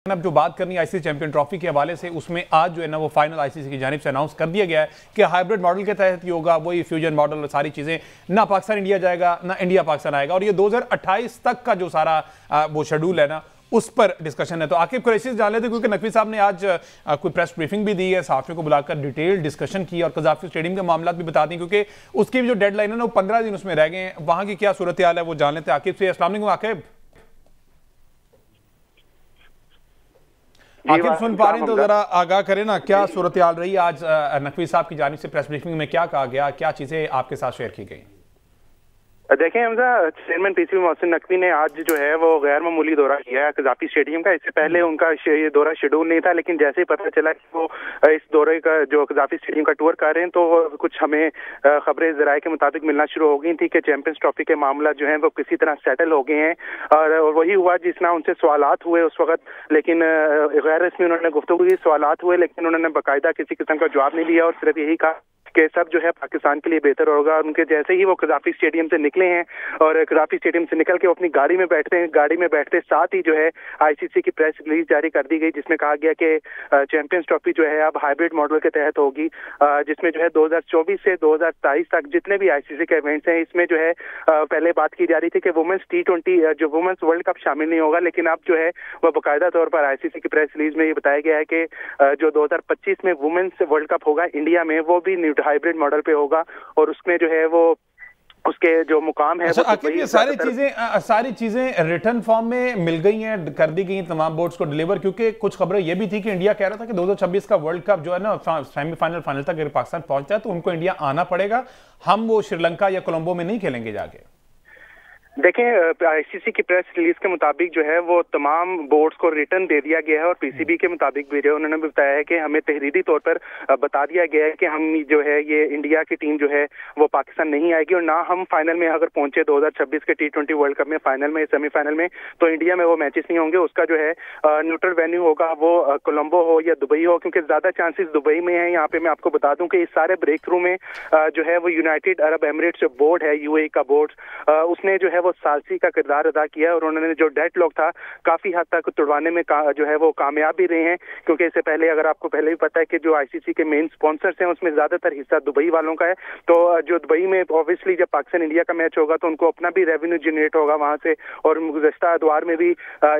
अब जो बात करनी है आईसीसी चैंपियन ट्रॉफी के हवाले से, उसमें आज जो है ना वो फाइनल आईसीसी की जानिब से अनाउंस कर दिया गया है कि हाइब्रिड मॉडल के तहत ही होगा, वही फ्यूजन मॉडल और सारी चीजें, ना पाकिस्तान इंडिया जाएगा ना इंडिया पाकिस्तान आएगा, और ये 2028 तक का जो सारा वो शेड्यूल है ना उस पर डिस्कशन है। तो आकिब कुरैशी जान लेते, क्योंकि नकवी साहब ने आज कोई प्रेस ब्रीफिंग भी दी है, सहाफियों को बुलाकर डिटेल डिस्कशन की और कजाफी स्टेडियम के मामला भी बता दी, क्योंकि उसकी भी जो डेडलाइन है ना वो 15 दिन उसमें रह गए हैं। वहां की क्या सूरत हाल है वो जान लेते हैं आकिब से। अस्सलाम वालेकुम आकिब। आखिर सुन पा रहे हैं तो जरा आगाह करें ना, क्या सूरत हाल रही आज नकवी साहब की जानिब से प्रेस ब्रीफिंग में, क्या कहा गया, क्या चीजें आपके साथ शेयर की गई? देखें हमजा, चेयरमैन पीसीबी मोहसिन नकवी ने आज जो है वो गैर मामूली दौरा किया है कजाफी स्टेडियम का। इससे पहले उनका ये दौरा शेड्यूल नहीं था, लेकिन जैसे ही पता चला कि वो इस दौरे का जो कजाफी स्टेडियम का टूर कर रहे हैं, तो कुछ हमें खबरें ज़राए के मुताबिक मिलना शुरू हो गई थी कि चैंपियंस ट्रॉफी के मामला जो है वो किसी तरह सेटल हो गए हैं। और वही हुआ जिसना उनसे सवालात हुए उस वक्त, लेकिन गैर रस्मी उन्होंने गुफ्तगू की, सवालात हुए, लेकिन उन्होंने बाकायदा किसी किस्म का जवाब नहीं दिया और सिर्फ यही कहा कि सब जो है पाकिस्तान के लिए बेहतर होगा। और उनके जैसे ही वो कजाफी स्टेडियम से निकले हैं और कजाफी स्टेडियम से निकल के वो अपनी गाड़ी में बैठते हैं, गाड़ी में बैठते साथ ही जो है आईसीसी की प्रेस रिलीज जारी कर दी गई, जिसमें कहा गया कि चैंपियंस ट्रॉफी जो है अब हाइब्रिड मॉडल के तहत होगी, जिसमें जो है 2024 से 2027 तक जितने भी आईसीसी के इवेंट्स हैं, इसमें जो है पहले बात की जा रही थी कि वुमेन्स T20 जो वुमेन्स वर्ल्ड कप शामिल नहीं होगा, लेकिन अब जो है वह बाकायदा तौर पर आईसीसी की प्रेस रिलीज में ये बताया गया है कि जो 2025 में वुमेन्स वर्ल्ड कप होगा इंडिया में, वो भी हाइब्रिड मॉडल पे होगा और उसमें जो है वो उसके जो मुकाम है। अच्छा, ये सारी चीजें रिटर्न फॉर्म में मिल गई हैं, कर दी गई तमाम बोर्ड्स को डिलीवर, क्योंकि कुछ खबरें ये भी थी कि इंडिया कह रहा था कि 2026 का वर्ल्ड कप जो है ना सेमीफाइनल फाइनल तक अगर पाकिस्तान पहुंचता है तो उनको इंडिया आना पड़ेगा, हम वो श्रीलंका या कोलंबो में नहीं खेलेंगे जाके। देखें, आईसीसी की प्रेस रिलीज के मुताबिक जो है वो तमाम बोर्ड्स को रिटर्न दे दिया गया है और पीसीबी के मुताबिक भी जो उन्होंने बताया है कि हमें तहरीरी तौर पर बता दिया गया है कि हम जो है ये इंडिया की टीम जो है वो पाकिस्तान नहीं आएगी और ना हम फाइनल में अगर पहुंचे 2026 के T20 वर्ल्ड कप में फाइनल में सेमीफाइनल में, तो इंडिया में वो मैचेस नहीं होंगे। उसका जो है न्यूट्रल वेन्यू होगा, वो कोलंबो हो या दुबई हो, क्योंकि ज्यादा चांसेस दुबई में है। यहाँ पे मैं आपको बता दूं कि इस सारे ब्रेक थ्रू में जो है वो यूनाइटेड अरब एमिरेट्स जो बोर्ड है, यूएई का बोर्ड, उसने जो है वो सालसी का किरदार अदा किया और उन्होंने जो डेडलॉक था काफी हद तक तोड़वाने में जो है वो कामयाब भी रहे हैं, क्योंकि इससे पहले अगर आपको पहले भी पता है कि जो आईसीसी के मेन स्पॉन्सर्स हैं उसमें ज्यादातर हिस्सा दुबई वालों का है। तो जो दुबई में ऑब्वियसली जब पाकिस्तान इंडिया का मैच होगा तो उनको अपना भी रेवेन्यू जनरेट होगा वहां से, और गुज़श्ता अदवार में भी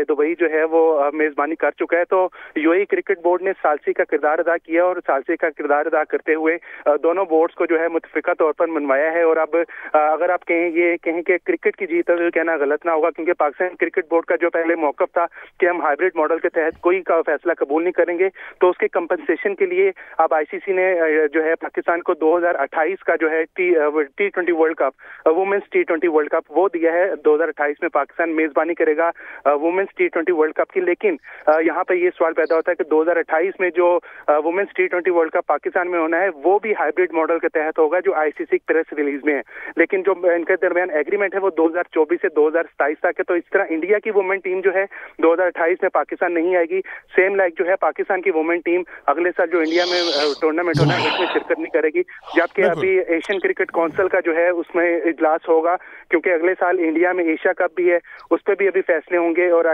दुबई जो है वो मेजबानी कर चुका है। तो यूएई क्रिकेट बोर्ड ने सालसी का किरदार अदा किया और सालसी का किरदार अदा करते हुए दोनों बोर्ड्स को जो है मुतफिका तौर पर मनवाया है। और अब अगर आप कहें कि क्रिकेट की जीत कहना गलत ना होगा, क्योंकि पाकिस्तान क्रिकेट बोर्ड का जो पहले मौकफ था कि हम हाइब्रिड मॉडल के तहत कोई का फैसला कबूल नहीं करेंगे, तो उसके कंपनसेशन के लिए अब आईसीसी ने जो है पाकिस्तान को 2028 का जो है T20 world cup, women's T20 world cup वो दिया है। 2028 में पाकिस्तान मेजबानी करेगा वुमेन्स T20 वर्ल्ड कप की। लेकिन यहाँ पर ये सवाल पैदा होता है कि 2028 में जो women's T20 world cup Pakistan में होना है वो भी हाइब्रिड मॉडल के तहत होगा, जो आईसीसी प्रेस रिलीज में है। लेकिन जो इनके दरमियान एग्रीमेंट है वो 2024 से 2027 तक है। तो इस तरह इंडिया की वुमेन टीम जो है 2028 में पाकिस्तान नहीं आएगी। सेम लाइक जो है पाकिस्तान की वुमेन टीम अगले साल जो इंडिया में टूर्नामेंट होना है उसमें शिरकत नहीं करेगी, जबकि अभी एशियन क्रिकेट काउंसिल का जो है उसमें इजलास होगा, क्योंकि अगले साल इंडिया में एशिया कप भी है, उस पर भी अभी फैसले होंगे। और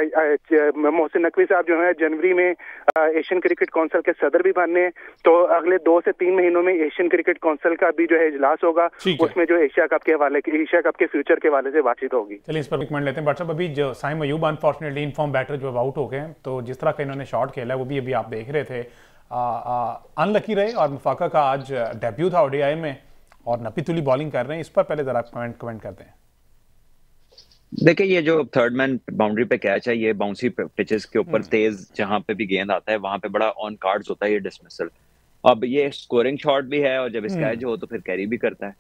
मोहसिन नकवी साहब जो है जनवरी में एशियन क्रिकेट काउंसिल के सदर भी बनने हैं, तो अगले 2 से 3 महीनों में एशियन क्रिकेट काउंसिल का भी जो है इजलास होगा, उसमें जो एशिया कप के फ्यूचर के हवाले से बातचीत होगी। चलिए इस पर एक मिनट लेते हैं। बट साहब, अभी जो Saim Ayub unfortunately in form batter जो आउट हो गए, तो जिस तरह का इन्होंने शॉट खेला है वो भी अभी आप देख रहे थे, अनलकी रहे और मुफाका का आज डेब्यू था ओडीआई में और नपीतुली बॉलिंग कर रहे हैं। इस पर पहले जरा कमेंट करते हैं। देखिए, ये जो थर्ड मैन बाउंड्री पे कैच है, ये बाउंसी पिचेस के ऊपर तेज जहां पे भी गेंद आता है वहां पे बड़ा ऑन कार्ड्स होता है ये डिसमिसल। अब ये स्कोरिंग शॉट भी है और जब इस कैच हो तो फिर कैरी भी करता है,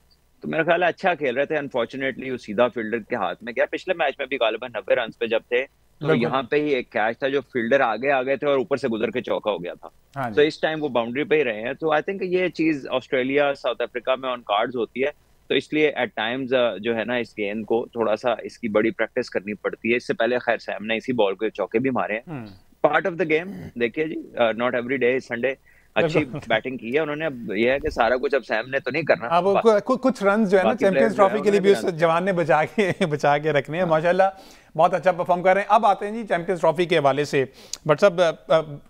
तो मेरा ख्याल है अच्छा खेल रहे थे। अनफॉर्चुनेटली वो सीधा फील्डर के हाथ में गया। पिछले मैच में भी गालिबन 90 रन पे जब थे तो यहाँ पे ही एक कैच था जो फील्डर आगे आ गए थे और ऊपर से गुजर के चौका हो गया था। तो इस टाइम वो बाउंड्री पे ही रहे हैं। तो आई थिंक ये चीज ऑस्ट्रेलिया साउथ अफ्रीका में ऑन कार्ड्स होती है, तो इसलिए एट टाइम्स जो है ना इस गेंद को थोड़ा सा इसकी बड़ी प्रैक्टिस करनी पड़ती है। इससे पहले खैर सैम ने इसी बॉल को चौके भी मारे हैं, पार्ट ऑफ द गेम। देखिए जी, नॉट एवरी डे संडे अच्छी बैटिंग की है उन्होंने। अब ये है कि सारा कुछ अब सैम ने तो नहीं करना, अब कुछ रन जो है ना चैंपियंस ट्रॉफी के लिए भी उस जवान ने बचा के रखने हैं। माशाल्लाह बहुत अच्छा परफॉर्म कर रहे हैं। अब आते हैं जी चैंपियंस ट्रॉफी के हवाले से, बट सब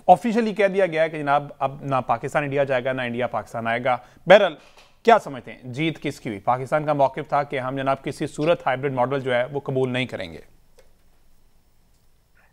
ऑफिशियली कह दिया गया है कि जनाब अब ना पाकिस्तान इंडिया जाएगा ना इंडिया पाकिस्तान आएगा। बहरहाल क्या समझते हैं जीत किसकी हुई? पाकिस्तान का मौक़िफ़ था कि हम जनाब किसी सूरत हाइब्रिड मॉडल जो है वो कबूल नहीं करेंगे।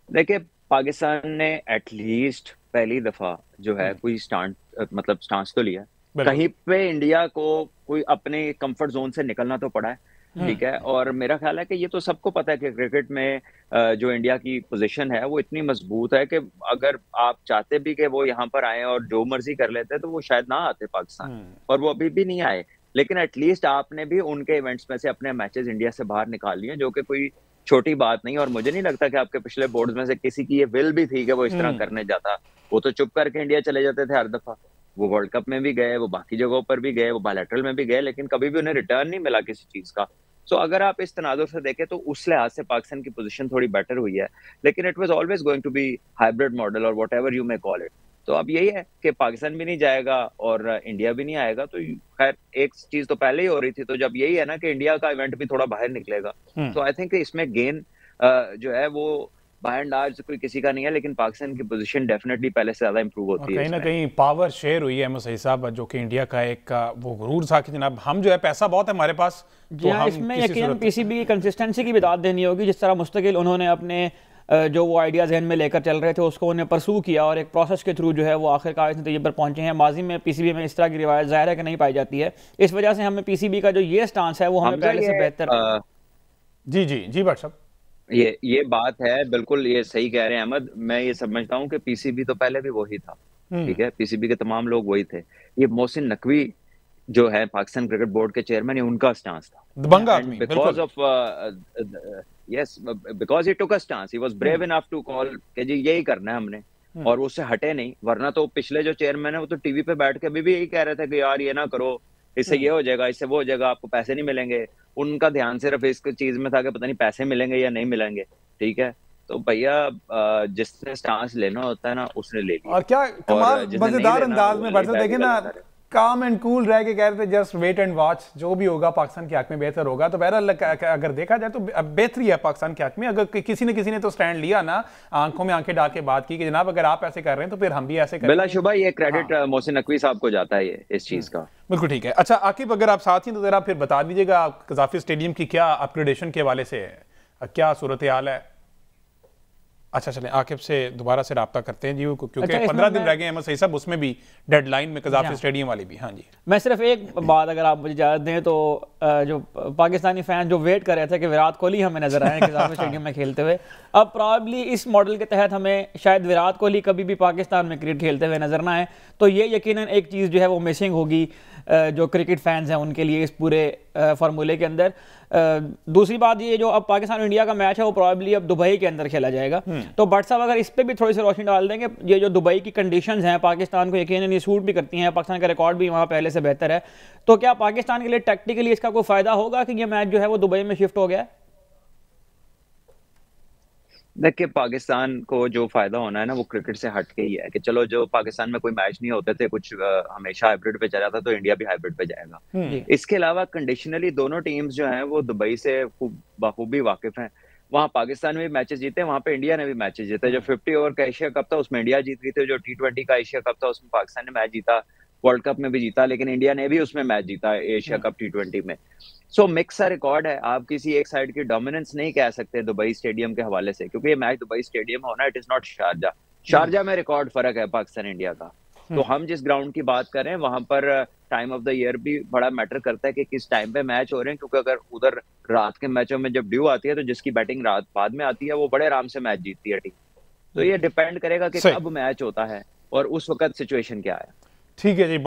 देखिए, पाकिस्तान ने एटलीस्ट पहली दफा जो है कोई स्टांस तो लिया। कहीं पे इंडिया को कोई अपने कंफर्ट जोन से निकलना तो पड़ा है, ठीक है। और मेरा ख्याल है कि ये तो सबको पता है कि क्रिकेट में जो इंडिया की पोजीशन है वो इतनी मजबूत है कि अगर आप चाहते भी कि वो यहाँ पर आए और जो मर्जी कर लेते तो वो शायद ना आते पाकिस्तान, और वो अभी भी नहीं आए। लेकिन एटलीस्ट आपने भी उनके इवेंट्स में से अपने मैचेस इंडिया से बाहर निकाल लिए, जो कि कोई छोटी बात नहीं। और मुझे नहीं लगता कि आपके पिछले बोर्ड में से किसी की ये विल भी थी कि वो इस तरह करने जाता। वो तो चुप करके इंडिया चले जाते थे हर दफा। वो वर्ल्ड कप में भी गए, वो बाकी जगहों पर भी गए, वो बायलैटरल में भी गए, लेकिन कभी भी उन्हें रिटर्न नहीं मिला किसी चीज का। सो अगर आप इस तनाजुर से देखें तो उस लिहाज से पाकिस्तान की पोजीशन थोड़ी बेटर हुई है, लेकिन it was always going to be hybrid model और whatever you may call it. तो अब यही है कि पाकिस्तान भी नहीं जाएगा और इंडिया भी नहीं आएगा। तो खैर एक चीज तो पहले ही हो रही थी, तो जब यही है ना कि इंडिया का इवेंट भी थोड़ा बाहर निकलेगा, तो आई थिंक इसमें गेन जो है वो बाय एंड लार्ज कोई किसी का नहीं है, लेकिन पाकिस्तान की पोजीशन डेफिनेटली पहले से ज्यादा इंप्रूव होती है। कहीं ना कहीं पावर शेयर हुई है मुसई साहब, जो कि इंडिया का एक वो गुरूर था कि जनाब हम जो है पैसा बहुत है हमारे पास, तो हम इसमें यकीनन पीसीबी की कंसिस्टेंसी की भी दाद देनी होगी। जिस तरह मुस्तकिल उन्होंने अपने जो वो आइडिया जहन में लेकर चल रहे थे उसको उन्हें परसू किया और एक प्रोसेस के थ्रू जो है वो आखिरकार इस नतीजे पर पहुंचे हैं। माजी में पीसीबी में इस तरह की रिवायत ज़ाहिर है कि नहीं पाई जाती है, इस वजह से हमें पीसीबी का जो ये स्टांस है वो हमें पहले से बेहतर। जी जी जी भाई साहब, ये बात है, बिल्कुल ये सही कह रहे हैं अहमद। मैं ये समझता हूँ कि पीसीबी तो पहले भी वही था, ठीक है। पीसीबी के तमाम लोग वही थे। ये मोहसिन नकवी जो है पाकिस्तान क्रिकेट बोर्ड के चेयरमैन, उनका स्टांस था। दबंग आदमी, because of yes, because he took a stance, he was brave enough to call कि जी यही करना है हमने, और उससे हटे नहीं। वरना तो पिछले जो चेयरमैन है वो तो टीवी पे बैठ के अभी भी यही कह रहे थे कि यार ये ना करो, इससे ये हो जाएगा, इससे वो हो जाएगा, आपको पैसे नहीं मिलेंगे। उनका ध्यान सिर्फ इस चीज में था कि पता नहीं पैसे मिलेंगे या नहीं मिलेंगे, ठीक है। तो भैया जिसने स्टांस लेना होता है ना उसने ले लिया। और क्या कमाल मजेदार अंदाज में बढ़ते देखे ना, काम एंड कूल रह के कह रहे थे जस्ट वेट एंड वॉच, जो भी होगा पाकिस्तान के हक में बेहतर होगा। तो बहरहाल अगर देखा जाए तो बेहतरी है पाकिस्तान के हक में। अगर किसी ने तो स्टैंड लिया ना, आंखों में आंखें डाल के बात की कि जनाब अगर आप ऐसे कर रहे हैं तो फिर हम भी ऐसे करें। बिलाशुबा ये क्रेडिट मोहसिन नकवी साहब को जाता है ये इस चीज का। बिल्कुल ठीक है। अच्छा आकिब, अगर आप साथ ही तो जरा फिर बता दीजिएगा कज़ाफी स्टेडियम की क्या अपग्रेडेशन के हवाले से क्या सूरत हाल है? अच्छा चलें आकिब से दोबारा से रब्ता करते हैं जी, क्योंकि 15 दिन रह गए हैं सही सब, उसमें भी डेडलाइन में कज़ाफी स्टेडियम वाली भी। हाँ जी, मैं सिर्फ एक बात अगर आप मुझे इजाज़त दें तो जो पाकिस्तानी फैन जो वेट कर रहे थे कि विराट कोहली हमें नजर आए कज़ाफी स्टेडियम में खेलते हुए, अब प्रॉब्ली इस मॉडल के तहत हमें शायद विराट कोहली कभी भी पाकिस्तान में क्रिकेट खेलते हुए नजर ना आए। तो ये यकीनन एक चीज़ जो है वो मिसिंग होगी जो क्रिकेट फैंस हैं उनके लिए इस पूरे फार्मूले के अंदर। दूसरी बात ये, जो अब पाकिस्तान इंडिया का मैच है वो प्रॉब्ली अब दुबई के अंदर खेला जाएगा। तो भट्ट साहब अगर इस पर भी थोड़ी सी रोशनी डाल देंगे, ये जो दुबई की कंडीशंस हैं पाकिस्तान को यकीनन ये सूट भी करती हैं, पाकिस्तान का रिकॉर्ड भी वहाँ पहले से बेहतर है, तो क्या पाकिस्तान के लिए टैक्टिकली इसका कोई फायदा होगा कि ये मैच जो है वो दुबई में शिफ्ट हो गया है? देखिए, पाकिस्तान को जो फायदा होना है ना वो क्रिकेट से हट के ही है कि चलो जो पाकिस्तान में कोई मैच नहीं होते थे कुछ हमेशा हाइब्रिड पे चला था, तो इंडिया भी हाइब्रिड पे जाएगा। इसके अलावा कंडीशनली दोनों टीम्स जो हैं वो दुबई से बखूबी वाकिफ हैं। वहाँ पाकिस्तान में भी मैचेस जीते, वहाँ पे इंडिया ने भी मैचेस जीते। जो 50 ओवर का एशिया कप था उसमें इंडिया जीत गई थी, जो T20 का एशिया कप था उसमें पाकिस्तान ने मैच जीता, वर्ल्ड कप में भी जीता, लेकिन इंडिया ने भी उसमें मैच जीता एशिया कप T20 में। सो मिक्स सा रिकॉर्ड है। आप किसी एक साइड की डोमिनेंस नहीं कह सकते दुबई स्टेडियम के हवाले से, क्योंकि ये मैच दुबई स्टेडियम में होना, इट इज नॉट शारजा में रिकॉर्ड फर्क है पाकिस्तान इंडिया का। तो हम जिस ग्राउंड की बात कर रहे हैं वहां पर टाइम ऑफ द ईयर भी बड़ा मैटर करता है कि किस टाइम पे मैच हो रहे हैं, क्योंकि अगर उधर रात के मैचों में जब ड्यू आती है तो जिसकी बैटिंग रात बाद में आती है वो बड़े आराम से मैच जीतती है टीम। तो ये डिपेंड करेगा कि कब मैच होता है और उस वक्त सिचुएशन क्या है। ठीक है जी।